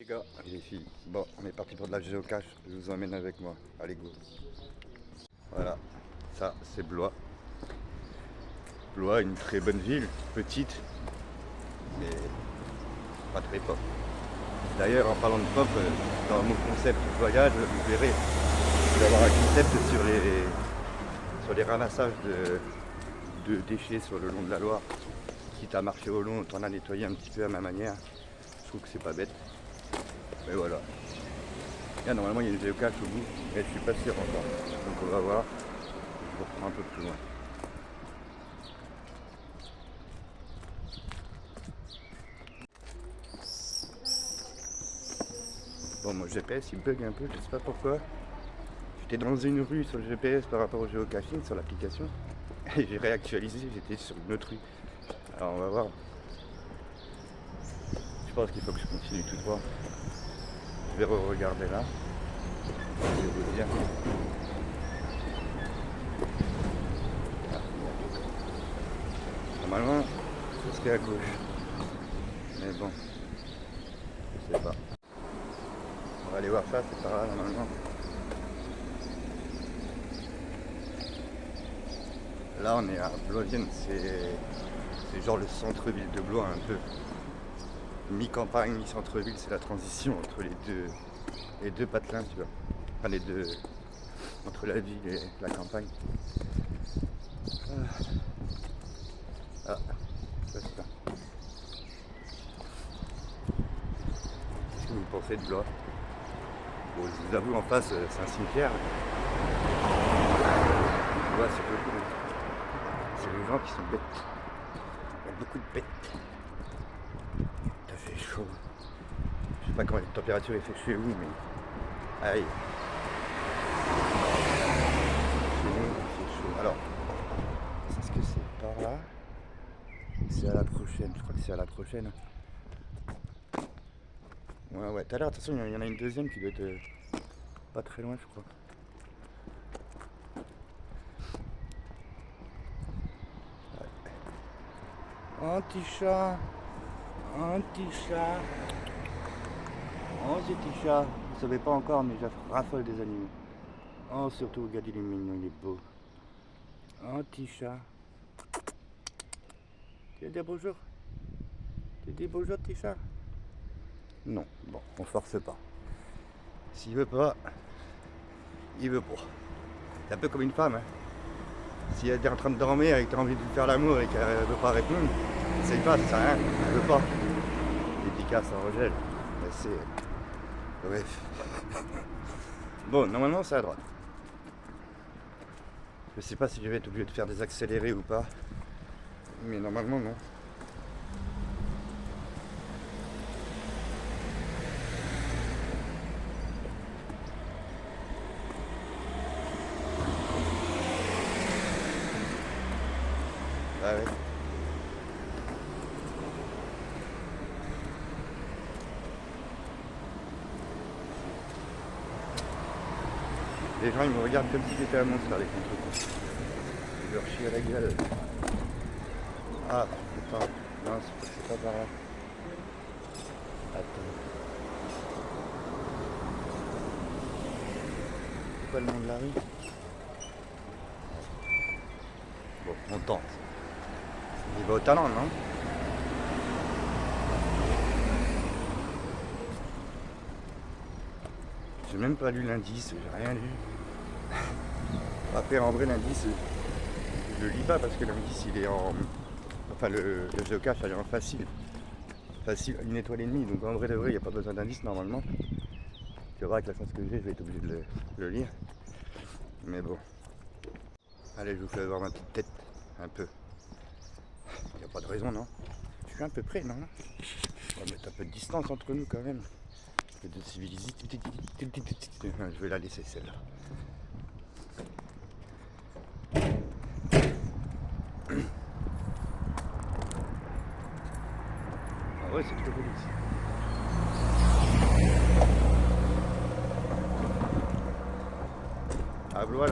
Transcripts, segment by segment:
Les gars et les filles, bon, on est parti pour de la géocache, je vous emmène avec moi, allez go. Voilà, ça c'est Blois. Blois, une très bonne ville, petite, mais pas très pop. D'ailleurs, en parlant de pop, dans mon concept de voyage, vous verrez, je vais avoir un concept sur les ramassages de déchets sur le long de la Loire. Quitte à marcher au long, autant la nettoyer un petit peu à ma manière. Je trouve que c'est pas bête. Et voilà. Là, normalement, il y a une géocache au bout, mais je suis pas sûr encore. Donc on va voir. Je reprends un peu plus loin. Bon, mon GPS il bug un peu, je sais pas pourquoi. J'étais dans une rue sur le GPS par rapport au géocaching sur l'application. Et j'ai réactualisé, j'étais sur une autre rue. Alors on va voir. Je pense qu'il faut que je continue tout droit. Je vais re-regarder là. Je vais vous dire. Normalement, ce serait à gauche. Mais bon, je sais pas. On va aller voir ça, c'est par là normalement. Là on est à Bloisienne, c'est genre le centre-ville de Blois un peu. Mi-campagne, mi-centre-ville, c'est la transition entre les deux patelins, tu vois. Enfin les deux, entre la ville et la campagne. Ah, ça c'est ça. Qu'est-ce que vous pensez de Blois? Bon, je vous avoue, en face, c'est un cimetière. Blois, c'est les gens qui sont bêtes. Il y a beaucoup de bêtes. Ça fait chaud. Je sais pas comment la température il fait chez vous, mais. Aïe. Chez nous, il fait chaud. Alors, est-ce que c'est par là? C'est à la prochaine, je crois que c'est à la prochaine. Ouais, tout à l'heure, de toute façon, il y en a une deuxième qui doit être pas très loin, je crois. Un petit chat, un petit chat. Oh, ce petit chat, vous savez pas encore, mais je raffole des animaux. Oh, surtout, regardez, il est mignon, il est beau. Un petit chat. Tu veux dire bonjour? Tu dis bonjour, petit chat? Non, bon, on force pas. S'il veut pas, il veut pas. C'est un peu comme une femme, hein. Si elle est en train de dormir et que tu as envie de lui faire l'amour et qu'elle ne veut pas répondre, essaye pas, ça sert à rien, elle veut pas. Dédicace à Rogel. Mais c'est. Bref. Bon, normalement c'est à droite. Je sais pas si je vais être obligé de faire des accélérés ou pas. Mais normalement non. Ah ouais. Les gens ils me regardent comme si j'étais un monstre avec mon truc. Je leur chie à la gueule. Ah, putain. Non, c'est pas par là. Attends. C'est quoi le nom de la rue? Bon, on tente. Il va au talent, non? J'ai même pas lu l'indice, j'ai rien lu. Après, en vrai, l'indice, je le lis pas parce que l'indice, il est en. Enfin, le géocache, il est en facile. Facile, 1 étoile et demie. Donc, en vrai, de vrai, il n'y a pas besoin d'indice normalement. Tu vas voir, avec la chance que j'ai, je vais être obligé de le lire. Mais bon. Allez, je vous fais voir ma petite tête. Un peu. Il n'y a pas de raison, non? Je suis un peu près, non? On va mettre un peu de distance entre nous quand même. Un peu de civilisation. Je vais la laisser celle-là. Ah ouais, c'est trop joli ici. À Blois,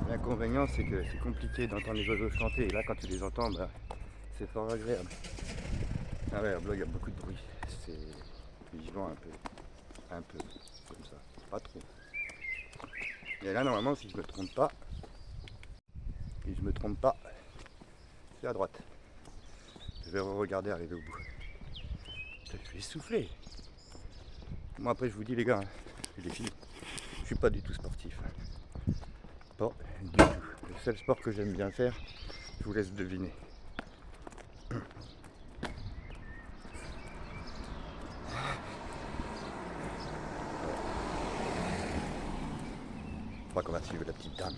l'inconvénient, c'est que c'est compliqué d'entendre les oiseaux chanter. Et là, quand tu les entends, bah, c'est fort agréable. Ah ouais, à Blois, il y a beaucoup de bruit. C'est vent un peu, comme ça, pas trop. Et là, normalement, si je me trompe pas, c'est à droite. Je vais regarder arriver au bout. Je suis essoufflé. Moi après je vous dis les gars, les filles, je suis pas du tout sportif. Pas du tout. Le seul sport que j'aime bien faire, je vous laisse deviner. Je crois qu'on va suivre la petite dame.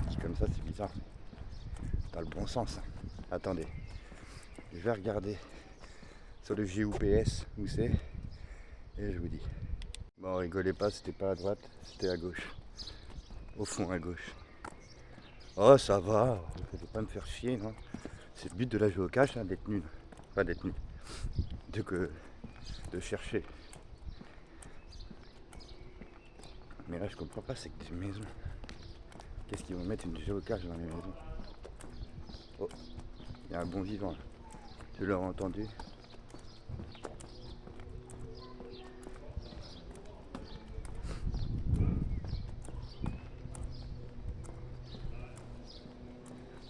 Dit comme ça c'est bizarre. Dans le bon sens. Attendez. Je vais regarder sur le GUPS où c'est. Et je vous dis. Bon rigolez pas, c'était pas à droite, c'était à gauche. Au fond à gauche. Oh ça va, ne faut pas me faire chier, non. C'est le but de la géocache, hein, d'être nul. Pas d'être nul. De chercher. Mais là je comprends pas, c'est que des maisons. Qu'est-ce qu'ils vont mettre une géocache dans les maisons? Oh, il y a un bon vivant là. Tu l'auras entendu.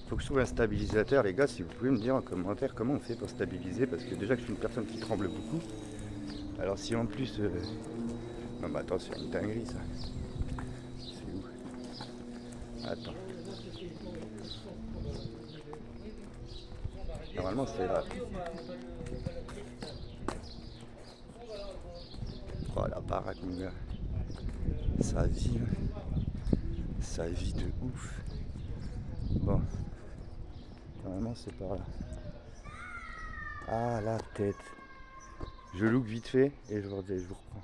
Faut que je trouve un stabilisateur, les gars, si vous pouvez me dire en commentaire comment on fait pour stabiliser, parce que déjà que je suis une personne qui tremble beaucoup. Alors si en plus... Non mais attends, c'est une dinguerie ça. C'est où? Attends. Normalement c'est là. Oh la baraque mon gars. Ça vit de ouf. Bon. Normalement c'est par là. Ah la tête. Je loupe vite fait et je vous reprends.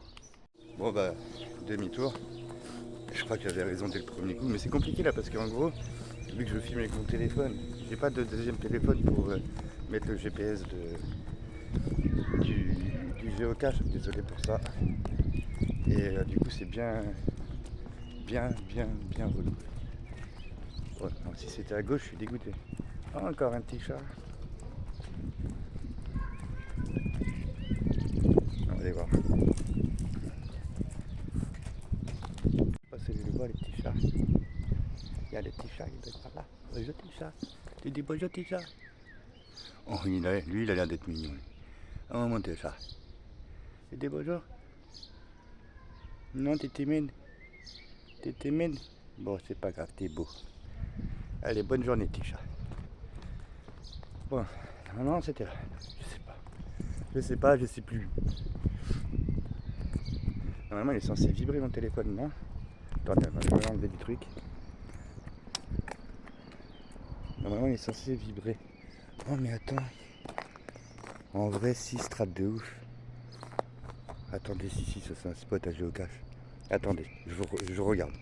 Bon bah demi-tour. Je crois que j'avais raison dès le premier coup, mais c'est compliqué là parce qu'en gros, vu que je filme avec mon téléphone, j'ai pas de deuxième téléphone pour mettre le GPS du géocache, désolé pour ça. Et du coup c'est bien relou. Ouais, donc si c'était à gauche, je suis dégoûté. Oh, encore un petit chat. On va aller voir. Passer le voir les petits chats. Il y a les petits chats, ils doivent être par là. Bonjour petit chat. Tu dis bonjour petit chat. Oh, lui il a l'air d'être mignon. Oh mon petit chat. Tu dis bonjour. Non, t'es timide. T'es timide. Bon, c'est pas grave, t'es beau. Allez, bonne journée petit chat. Bon, non, c'était là. Je sais plus. Normalement, il est censé vibrer mon téléphone, non? Attendez, je vais enlever du truc. Normalement, il est censé vibrer. Oh, mais attends. En vrai, si, strate de ouf. Attendez, si, ça c'est un spot à géocache. Attendez, je regarde.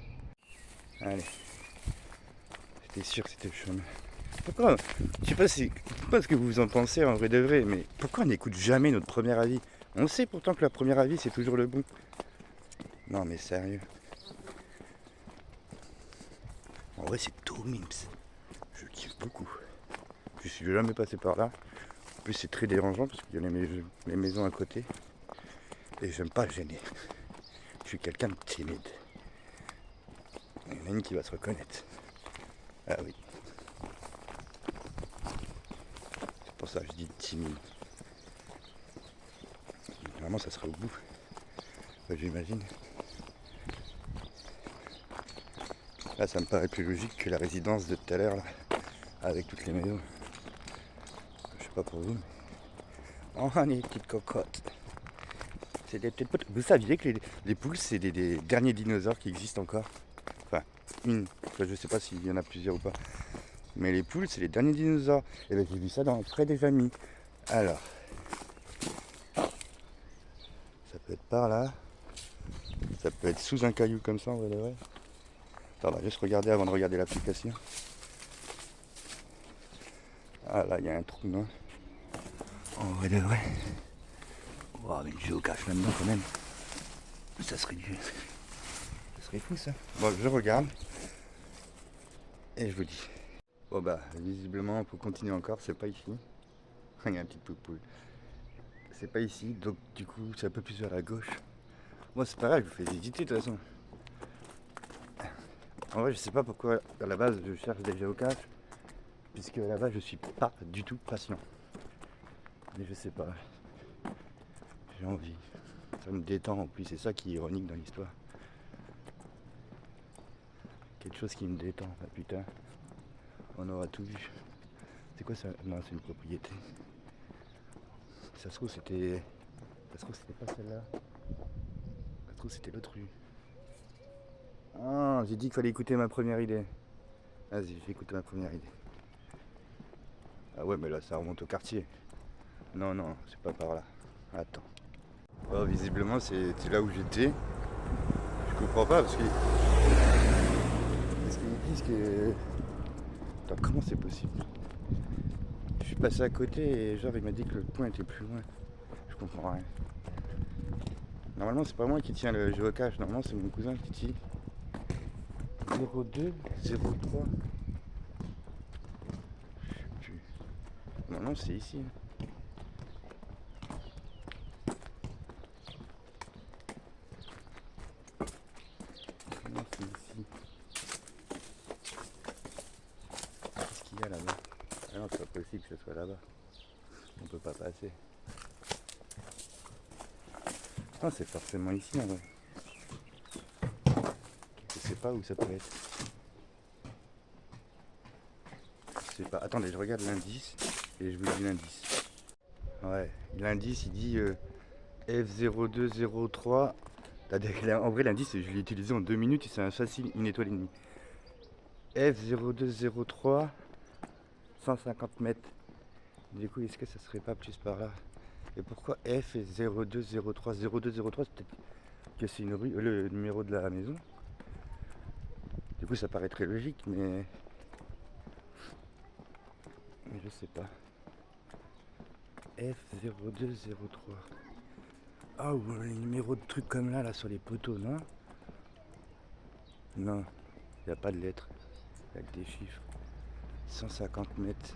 Allez. J'étais sûr que c'était le chemin. Pourquoi? Je sais pas ce que vous en pensez en vrai de vrai, mais pourquoi on n'écoute jamais notre premier avis? On sait pourtant que le premier avis c'est toujours le bon. Non mais sérieux. En vrai c'est tout mims. Je kiffe beaucoup. Je suis jamais passé par là. En plus c'est très dérangeant parce qu'il y a les maisons à côté. Et j'aime pas gêner. Je suis quelqu'un de timide. Il y en a une qui va se reconnaître. Ah oui. C'est pour ça que je dis timide. Normalement ça sera au bout. J'imagine. Là ça me paraît plus logique que la résidence de tout à l'heure là, avec toutes les maisons. Je sais pas pour vous, mais... Oh les petites cocottes. C'est des petites potes. Vous saviez que les poules c'est des derniers dinosaures qui existent encore? Enfin, je sais pas s'il y en a plusieurs ou pas. Mais les poules c'est les derniers dinosaures. Et ben j'ai vu ça dans Fred et Famille. Alors. Ça peut être par là. Ça peut être sous un caillou comme ça en vrai de vrai. Attends, on va juste regarder avant de regarder l'application. Ah là, il y a un trou, non? En vrai de vrai. Wow, une géocache là-dedans quand même. Ça serait fou ça. Bon, je regarde. Et je vous dis. Bon bah, visiblement, on peut continuer encore. C'est pas ici. Il y a un petit poule. c'est pas ici, donc du coup c'est un peu plus vers la gauche. Moi c'est pas grave, je vous fais hésiter de toute façon. En vrai je sais pas pourquoi à la base je cherche des géocaches, puisque à la base je suis pas du tout patient. Mais je sais pas, j'ai envie. Ça me détend en plus, c'est ça qui est ironique dans l'histoire. Quelque chose qui me détend, ah putain, on aura tout vu. C'est quoi ça? Non, c'est une propriété. Ça se trouve c'était. Ça se trouve c'était pas celle-là. Ça se trouve c'était l'autre rue. Ah, j'ai dit qu'il fallait écouter ma première idée. Vas-y, j'ai écouté ma première idée. Ah ouais, mais là ça remonte au quartier. Non, non, c'est pas par là. Attends. Oh, visiblement c'est là où j'étais. Je comprends pas parce qu'ils disent que. Attends, comment c'est possible? Je suis passé à côté et genre il m'a dit que le point était plus loin. Je comprends rien. Normalement c'est pas moi qui tiens le géocache, normalement c'est mon cousin qui tient. 02 03. Je sais plus. Non, c'est ici. Non, c'est ici. Qu'est-ce qu'il y a là-bas? Ah non, c'est pas possible que ce soit là-bas. On peut pas passer. Ah, c'est forcément ici en vrai. Je sais pas où ça peut être. Je sais pas. Attendez, je regarde l'indice et je vous dis l'indice. Ouais, l'indice il dit F0203. En vrai, l'indice, je l'ai utilisé en 2 minutes et c'est un facile, une étoile et demie. F0203, 150 mètres. Du coup, est-ce que ça serait pas plus par là? Et pourquoi F et 0203? 0203, c'est peut-être que c'est une rue, le numéro de la maison. Du coup, ça paraît très logique, mais je sais pas. F0203. Ah, ou les numéros de trucs comme là sur les poteaux, non? Non, il n'y a pas de lettres. Il y a que des chiffres. 150 mètres.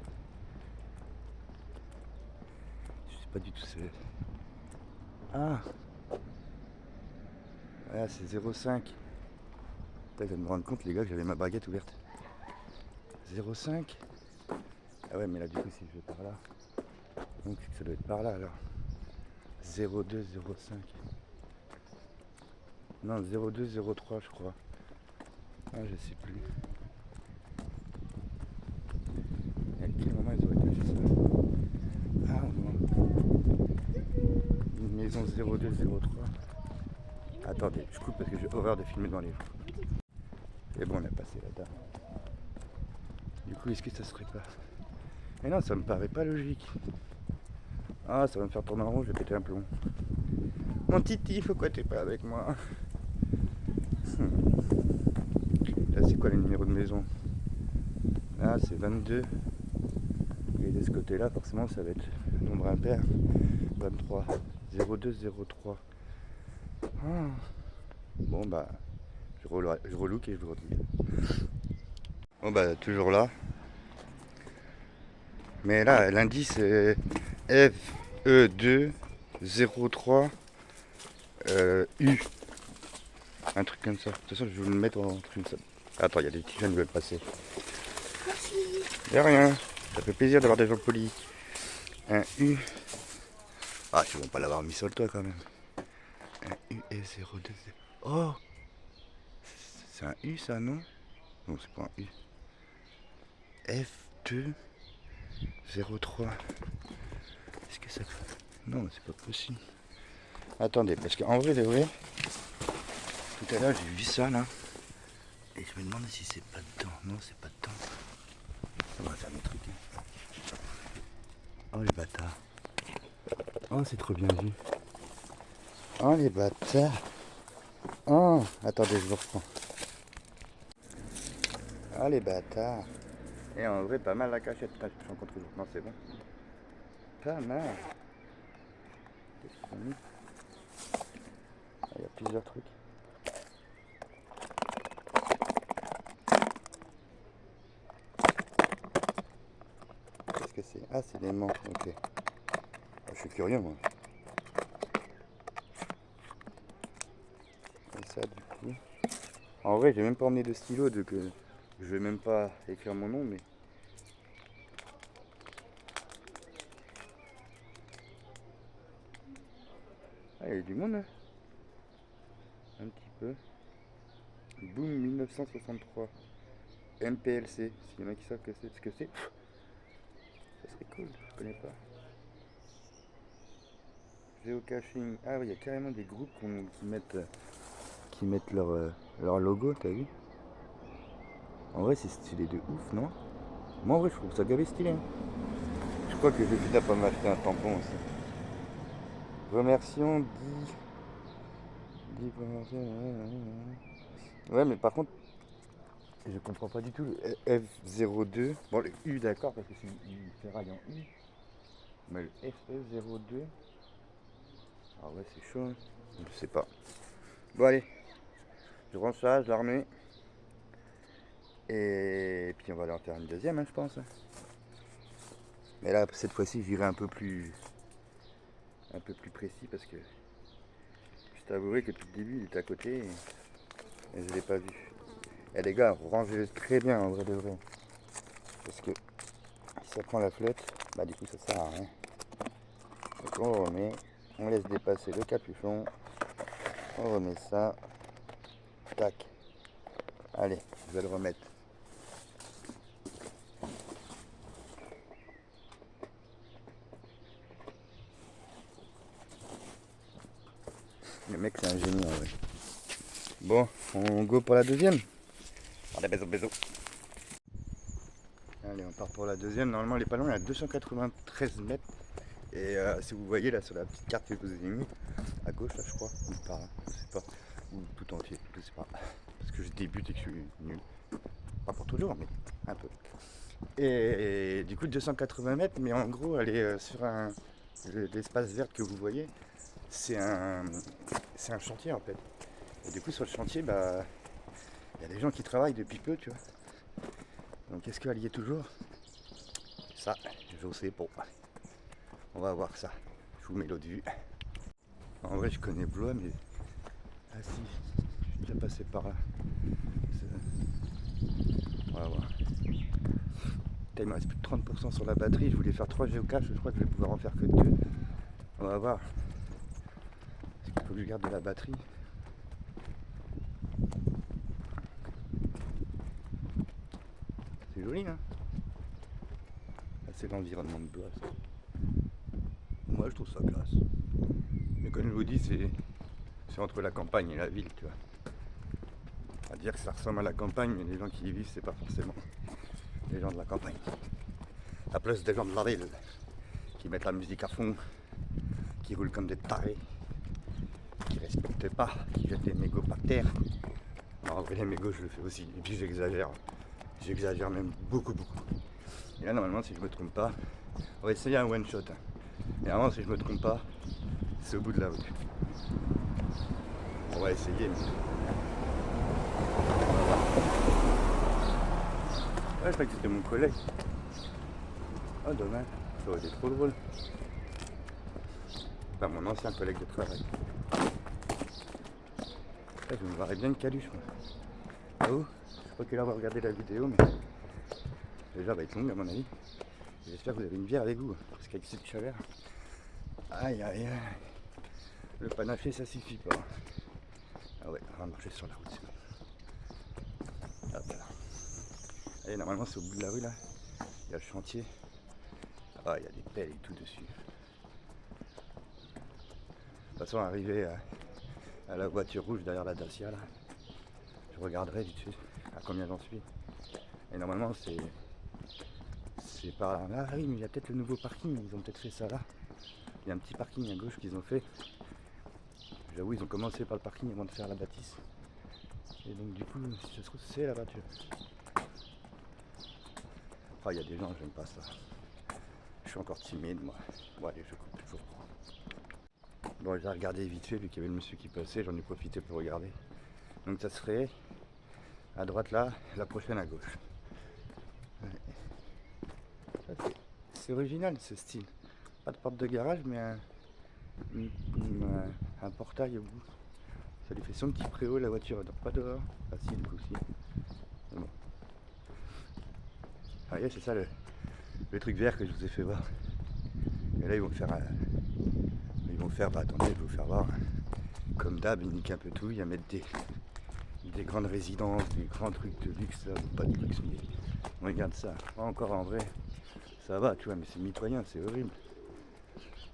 Je sais pas du tout c'est. Ah, c'est 05. Putain, je viens de me rendre compte les gars que j'avais ma baguette ouverte. 05. Ah ouais mais là du coup si je vais par là. Donc ça doit être par là alors. 02 05. Non 02 03 je crois. Ah je sais plus. À quel moment ils auraient caché ça? Ah non. Une maison 02 03. Attendez, je coupe parce que j'ai horreur de filmer dans les jours. Et bon on a passé là-dedans. Du coup est-ce que ça serait pas. Mais non ça me paraît pas logique. Ah ça va me faire tourner en rond, je vais péter un plomb. Mon titi, pourquoi t'es pas avec moi? Là c'est quoi les numéros de maison? Là c'est 22. Et de ce côté là forcément ça va être nombre impair. 23. 02 03. Ah. Bon bah je relook et je vous redis. Bon bah toujours là. Mais là l'indice est FE2 03 U. Un truc comme ça. De toute façon je vais vous le mettre en truc comme ça. Attends, il y a des petits jeunes qui veulent passer. Merci. De rien. Ça fait plaisir d'avoir des gens polis. Un U. Ah, ils vont pas l'avoir mis sur le toit quand même. Un U et 02. Oh, c'est un U ça, non? Non, c'est pas un U. F2 03. Est-ce que ça fait... Non, c'est pas possible. Attendez, parce qu'en vrai de vrai, tout à l'heure j'ai vu ça là. Et je me demande si c'est pas dedans. Non, c'est pas dedans. On va faire mes trucs. Oh les bâtards. Oh, c'est trop bien vu. Oh les bâtards. Oh, attendez, je vous reprends. Oh les bâtards. Et en vrai, pas mal la cachette. Putain, je rencontre toujours. Non, c'est bon. Pas mal. Qu'est-ce qu'ils ont mis? Ah, il y a plusieurs trucs. Qu'est-ce que c'est? Ah, c'est des menthes. Ok. Je suis curieux, moi. ça du coup. En vrai, j'ai même pas emmené de stylo, donc je vais même pas écrire mon nom, mais. Ah, il y a du monde, hein. Un petit peu. Boom 1963. MPLC. S'il y en a qui savent ce que c'est, ça serait cool, je connais pas. Geocaching. Ah oui, il y a carrément des groupes qui mettent leur logo, t'as vu? En vrai, c'est stylé de ouf, non? Moi, en vrai, je trouve ça gavé stylé, hein. Je crois que je vais finir par m'acheter un tampon aussi. Remercions Ouais, mais par contre, je comprends pas du tout le F02. Bon, le U, d'accord, parce que c'est une ferraille en U. Mais le FE02. Ah ouais, c'est chaud, hein. Je sais pas. Bon, allez. Je range ça, je la remets. Et puis on va aller en faire une deuxième, hein, je pense. Mais là, cette fois-ci, j'irai un peu plus précis parce que je t'avouerai que depuis le début, il était à côté et je l'ai pas vu. Et les gars, rangez-le très bien en vrai de vrai. Parce que si ça prend la flotte, bah du coup ça sert à rien. Donc on remet, on laisse dépasser le capuchon, on remet ça, tac. Allez, je vais le remettre. Le mec c'est un génie en vrai. Bon, on go pour la deuxième. Allez, bisous. Allez, on part pour la deuxième. Normalement, elle est pas loin, elle est à 293 mètres. Et si vous voyez là sur la petite carte que je vous ai mis, à gauche là je crois, ou par là, je sais pas, ou tout entier, je sais pas. Parce que je débute et que je suis nul. Pas pour toujours, mais un peu. Et du coup 280 mètres, mais en gros elle est sur l'espace vert que vous voyez, c'est un chantier en fait. Et du coup sur le chantier, bah il y a des gens qui travaillent depuis peu, tu vois. Donc est-ce qu'elle y est toujours? Ça, je sais pas. On va voir ça. Je vous mets l'autre vue. En vrai, je connais Blois, mais. Ah si, je suis déjà passé par là. On va voir. Il me reste plus de 30% sur la batterie. Je voulais faire 3 géocaches, je crois que je vais pouvoir en faire que 2. On va voir. Parce qu'il faut que je garde de la batterie. C'est joli, hein? C'est l'environnement de Blois. Ça. Moi, je trouve ça classe. Mais comme je vous dis, c'est entre la campagne et la ville, tu vois. À dire que ça ressemble à la campagne, mais les gens qui y vivent, c'est pas forcément les gens de la campagne. À place des gens de la ville qui mettent la musique à fond, qui roulent comme des tarés, qui respectent pas, qui jettent les mégots par terre. Alors, en vrai, les mégots, je le fais aussi, et puis j'exagère même beaucoup. Et là, normalement, si je me trompe pas, on va essayer un one shot. Et normalement, si je me trompe pas, c'est au bout de la rue. On va essayer, mais. Ouais, je crois que c'était mon collègue. Oh, dommage, ça aurait été trop drôle. Enfin, mon ancien collègue de travail. Là, je me verrais bien une caluche, moi. Ah oh, je crois qu'il va regarder la vidéo, mais déjà, elle va être longue à mon avis. J'espère que vous avez une bière avec vous, parce qu'avec cette chaleur. Aïe. Le panaché, ça suffit pas. Ah ouais, on va marcher sur la route sinon. Hop là. Allez, normalement, c'est au bout de la rue là. Il y a le chantier. Ah, il y a des pelles et tout dessus. De toute façon, arrivé à la voiture rouge derrière la Dacia là, je regarderai vite fait à combien j'en suis. Et normalement, c'est par là. Ah oui, mais il y a peut-être le nouveau parking. Ils ont peut-être fait ça là. Il y a un petit parking à gauche qu'ils ont fait. J'avoue, ils ont commencé par le parking avant de faire la bâtisse. Et donc, du coup, si ça se trouve, c'est la voiture. Ah, il y a des gens, j'aime pas ça. Je suis encore timide, moi. Bon, allez, je coupe toujours. Bon, j'ai regardé vite fait, vu qu'il y avait le monsieur qui passait, j'en ai profité pour regarder. Donc, ça serait à droite là, la prochaine à gauche. Ouais. C'est original ce style. Pas de porte de garage, mais un portail au bout. Ça lui fait son petit préau, la voiture elle dort pas dehors. Ah si, du coup si. Mais bon. Ah ouais, c'est ça le truc vert que je vous ai fait voir. Et là ils vont faire, bah attendez, je vais vous faire voir. Comme d'hab, ils niquent un peu tout, il y a mettre des grandes résidences, des grands trucs de luxe, là, pas de luxe, mais regarde ça. Encore en vrai, ça va, tu vois, mais c'est mitoyen, c'est horrible.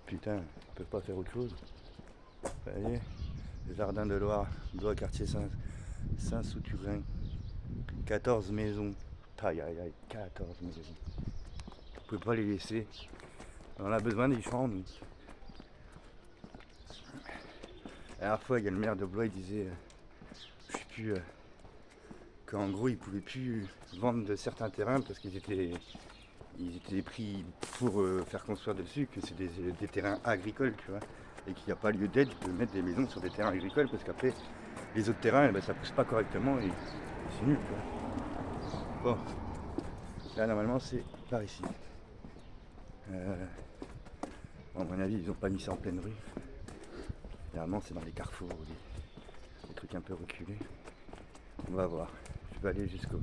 Putain, ils peuvent pas faire autre chose. Vous voyez, le jardin de Loire, quartier Saint-Souturin, 14 maisons. Aïe aïe aïe, 14 maisons. Vous pouvez pas les laisser. On a besoin des champs, nous. La dernière fois, il y a le maire de Blois, il disait, je sais plus, qu'en gros, il pouvait plus vendre de certains terrains parce qu'ils étaient pris pour faire construire dessus, que c'est des terrains agricoles, tu vois, et qu'il n'y a pas lieu d'être de mettre des maisons sur des terrains agricoles parce qu'après, les autres terrains, eh ben, ça pousse pas correctement et c'est nul, tu vois. Bon, là, normalement, c'est par ici. Bon, à mon avis, ils n'ont pas mis ça en pleine rue. Généralement, c'est dans les carrefours, des trucs un peu reculés. On va voir. Je vais aller jusqu'au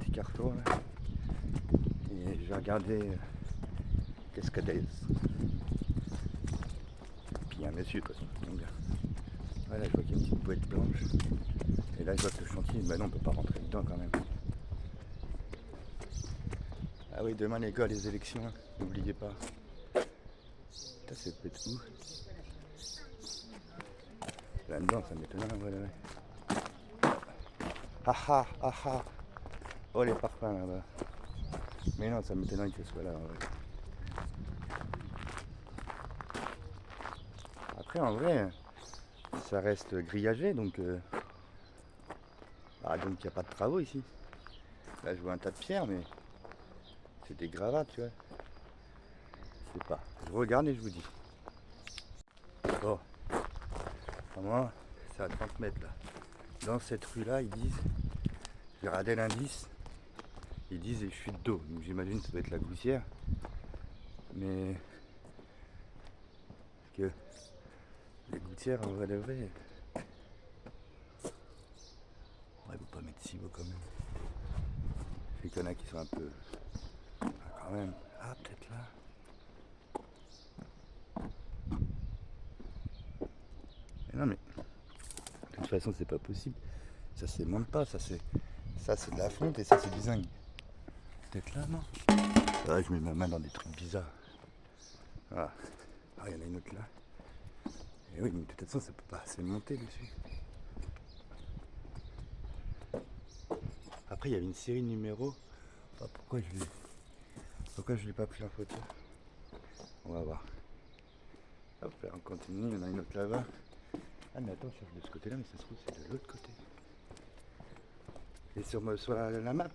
petit carrefour là. Et je vais regarder Cascades. Puis il y a un monsieur, quoi. Donc, voilà, je vois qu'il y a une petite boîte blanche. Et là, je vois que le chantier, bah non, on peut pas rentrer dedans quand même. Ah oui, demain les gars, les élections, hein, n'oubliez pas. Putain, c'est peut-être où? Là-dedans, ça m'étonne, voilà. Ah ah, ah ah. Oh, les parfums là-bas. Mais non, ça m'étonnerait que ce soit là. Ouais. Après, en vrai, ça reste grillagé, donc donc il n'y a pas de travaux ici. Là, je vois un tas de pierres, mais c'est des gravats, tu vois. Je sais pas. Je regarde et je vous dis. Bon. Moi, c'est à 30 mètres là. Dans cette rue-là, ils disent, j'ai regardé l'indice, ils disent des chutes d'eau. Donc j'imagine que ça doit être la Goussière. Mais que les gouttières, en vrai de vrai, on ne peut pas mettre si haut quand même. Je sais qu'il y en a qui sont un peu. Ah, quand même. Ah, peut-être là. Mais non, mais. De toute façon, c'est pas possible. Ça se monte pas. Ça, c'est de la fonte et ça, c'est du zinc. Peut-être là, non? Ah, je mets ma main dans des trucs bizarres. Ah, il y en a une autre là. Et oui, mais de toute façon, ça peut pas assez monter dessus. Après, il y avait une série de numéros. Ah, pourquoi je l'ai pas pris en photo? On va voir. Hop là, on continue. Il y en a une autre là-bas. Ah, mais attends, je cherche de ce côté-là, mais ça se trouve, c'est de l'autre côté. Et sur la map,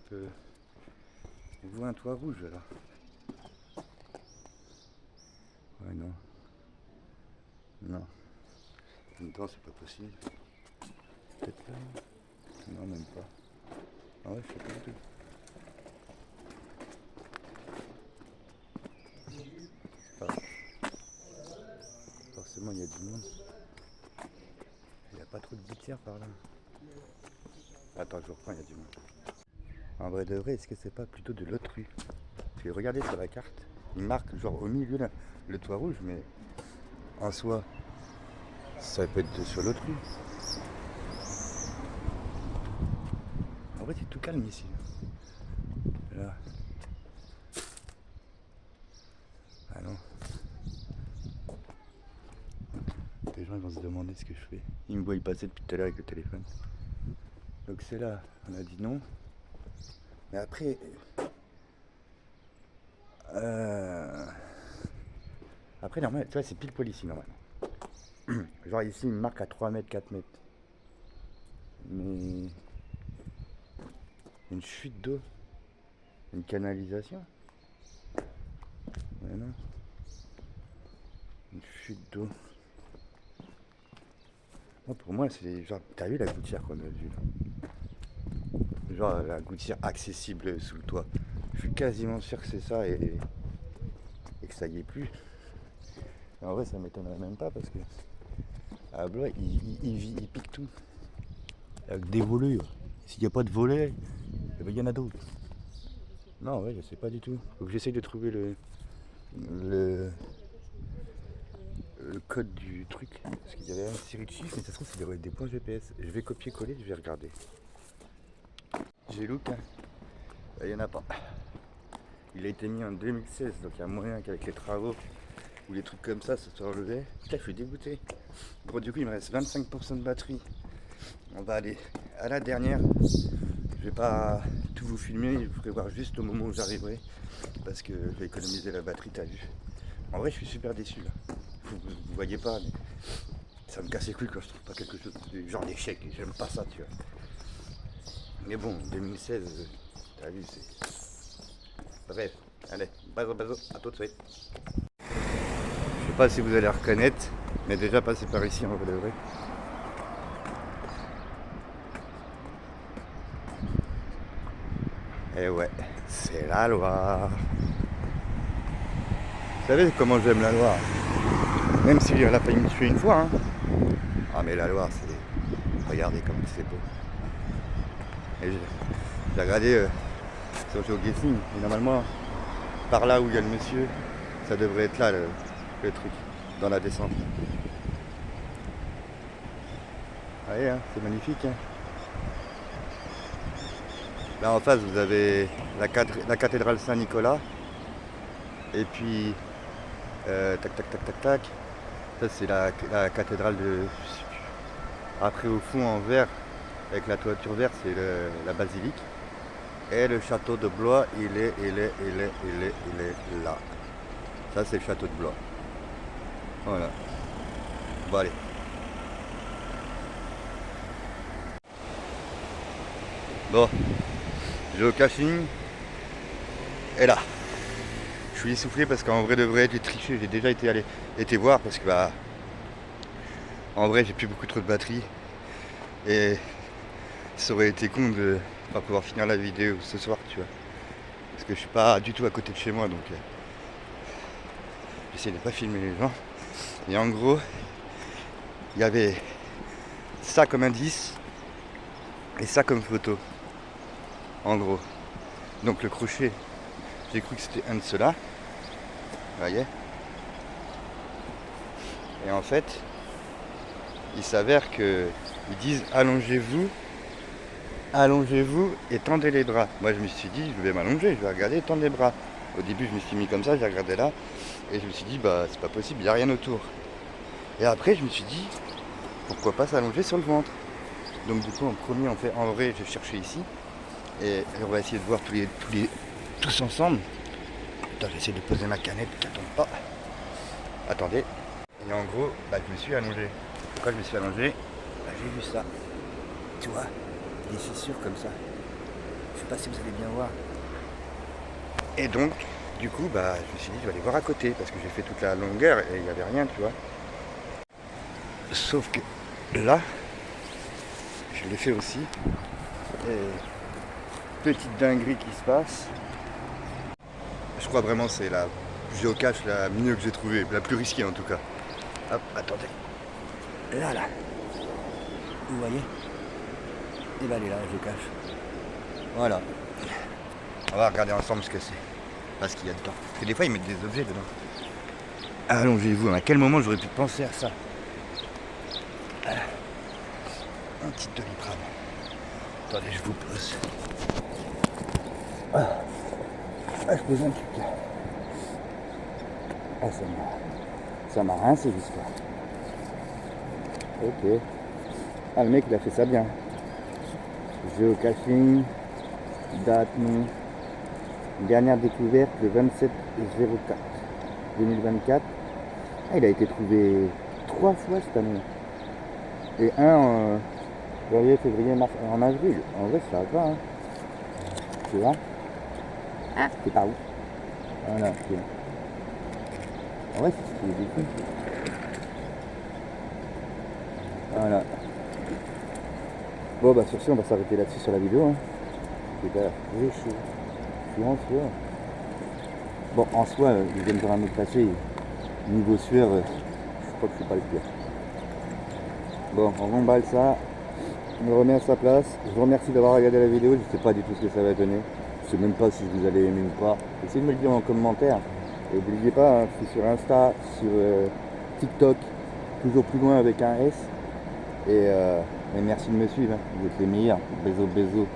on voit un toit rouge là. Ouais, non. Non. En même temps, c'est pas possible. Peut-être là. Non, même pas. Ah ouais, je sais pas du tout. Forcément, il y a du monde. Il n'y a pas trop de gouttières par là. Attends, je reprends, il y a du monde. En vrai de vrai, est-ce que c'est pas plutôt de l'autre rue? Parce que regardez sur la carte, il marque genre au milieu là, le toit rouge, mais en soi, ça peut être sur l'autre rue. En vrai, c'est tout calme ici. Là. Ah non. Les gens ils vont se demander ce que je fais. Ils me voient y passer depuis tout à l'heure avec le téléphone. Donc c'est là, on a dit non. Mais après, normalement, tu vois, c'est pile poil ici normalement. Genre ici, il me marque à 3 mètres, 4 mètres. Mais une chute d'eau, une canalisation. Mais non. Une chute d'eau. Moi, pour moi, c'est genre, t'as vu la gouttière qu'on a vue là? Genre la gouttière accessible sous le toit. Je suis quasiment sûr que c'est ça et que ça y est plus. Mais en vrai, ça m'étonnerait même pas parce que À Blois, il pique tout. Avec des volets. S'il n'y a pas de volets, eh ben, il y en a d'autres. Non, ouais, je sais pas du tout. Faut que j'essaye de trouver le code du truc. Parce qu'il y avait une série de chiffres, mais ça se trouve, c'est des points GPS. Je vais copier-coller, je vais regarder. J'ai look, hein. Il n'y en a pas. Il a été mis en 2016, donc il y a moyen qu'avec les travaux ou les trucs comme ça soit relevé. Putain, je suis dégoûté. Bon, du coup, il me reste 25% de batterie. On va aller à la dernière. Je vais pas tout vous filmer, je vous ferai voir juste au moment où j'arriverai. Parce que je vais économiser la batterie, t'as vu. En vrai, je suis super déçu là. Vous voyez pas, mais ça me casse les couilles quand je trouve pas quelque chose du genre d'échec. J'aime pas ça, tu vois. Mais bon, 2016, t'as vu, c'est... Bref, allez, bazo, à tout de suite. Je sais pas si vous allez reconnaître, mais déjà passé par ici en vrai de vrai. Et ouais, c'est la loi. Vous savez comment j'aime la Loire? Même si elle a failli me tuer une fois. Hein. Ah mais la Loire, c'est... Regardez comme c'est beau. Et j'ai regardé sur GeoGuessr, et normalement, par là où il y a le monsieur, ça devrait être là le truc, dans la descente. Vous voyez, hein, c'est magnifique. Hein. Là en face, vous avez la cathédrale Saint-Nicolas. Et puis, tac, tac, tac, tac, tac. Ça, c'est la cathédrale de... Après, au fond, en vert, avec la toiture verte, c'est la basilique. Et le château de Blois, il est là. Ça, c'est le château de Blois. Voilà. Bon, allez. Bon. Géocaching. Et là. Je suis essoufflé parce qu'en vrai de vrai, j'ai triché. J'ai déjà été voir parce que, bah... En vrai, j'ai plus beaucoup trop de batterie. Et ça aurait été con de pas pouvoir finir la vidéo ce soir, tu vois. Parce que je suis pas du tout à côté de chez moi, donc j'essaie de pas filmer les gens. Et en gros, il y avait ça comme indice et ça comme photo. En gros. Donc le crochet, j'ai cru que c'était un de ceux-là. Vous voyez. Et en fait, il s'avère que ils disent allongez-vous et tendez les bras. Moi je me suis dit, je vais m'allonger, je vais regarder et tendre les bras. Au début je me suis mis comme ça, j'ai regardé là, et je me suis dit, bah c'est pas possible, il n'y a rien autour. Et après je me suis dit, pourquoi pas s'allonger sur le ventre. Donc du coup en premier, en vrai j'ai cherché ici, et on va essayer de voir tous ensemble. Attends, j'essaie de poser ma canette qui ne tombe pas. Attendez. Et en gros, bah, je me suis allongé. Pourquoi je me suis allongé? Bah, j'ai vu ça. Tu vois, des fissures comme ça. Je sais pas si vous allez bien voir. Et donc, du coup, bah, je me suis dit, je vais aller voir à côté, parce que j'ai fait toute la longueur et il n'y avait rien, tu vois. Sauf que là, je l'ai fait aussi. Et petite dinguerie qui se passe. Je crois vraiment que c'est la géocache la mieux que j'ai trouvée, la plus risquée en tout cas. Hop, attendez. Là. Vous voyez? Et ben elle est là, la géocache. Voilà. On va regarder ensemble ce que c'est. Parce qu'il y a dedans. Parce que des fois ils mettent des objets dedans. Allongez-vous, à quel moment j'aurais pu penser à ça? Un petit Doliprane. Attendez, je vous pose. Je pose un truc là. Ça m'a rincé l'histoire. Ok. Ah, le mec il a fait ça bien. Géocaching. Date, nom. Dernière découverte le 27/04 2024. Ah, il a été trouvé 3 fois cette année. Et un en janvier, février, mars, en avril. En vrai ça va, hein. Tu vois? Ah, c'est par où? Voilà, ok. En vrai, c'est ce qu'il est décrit. Voilà. Bon, bah sur ce, on va s'arrêter là-dessus sur la vidéo. Hein. C'est pas chaud. Je suis en sueur. Bon, en soi, je viens de voir un autre passer. Niveau sueur, je crois que c'est pas le pire. Bon, on remballe ça. On le remet à sa place. Je vous remercie d'avoir regardé la vidéo. Je sais pas du tout ce que ça va donner. Je sais même pas si vous allez aimer ou pas. Essayez de me le dire en commentaire. Et n'oubliez pas, hein, je suis sur Insta, sur TikTok, toujours plus loin avec un S. Et merci de me suivre. Hein. Vous êtes les meilleurs. Bisous, bisous.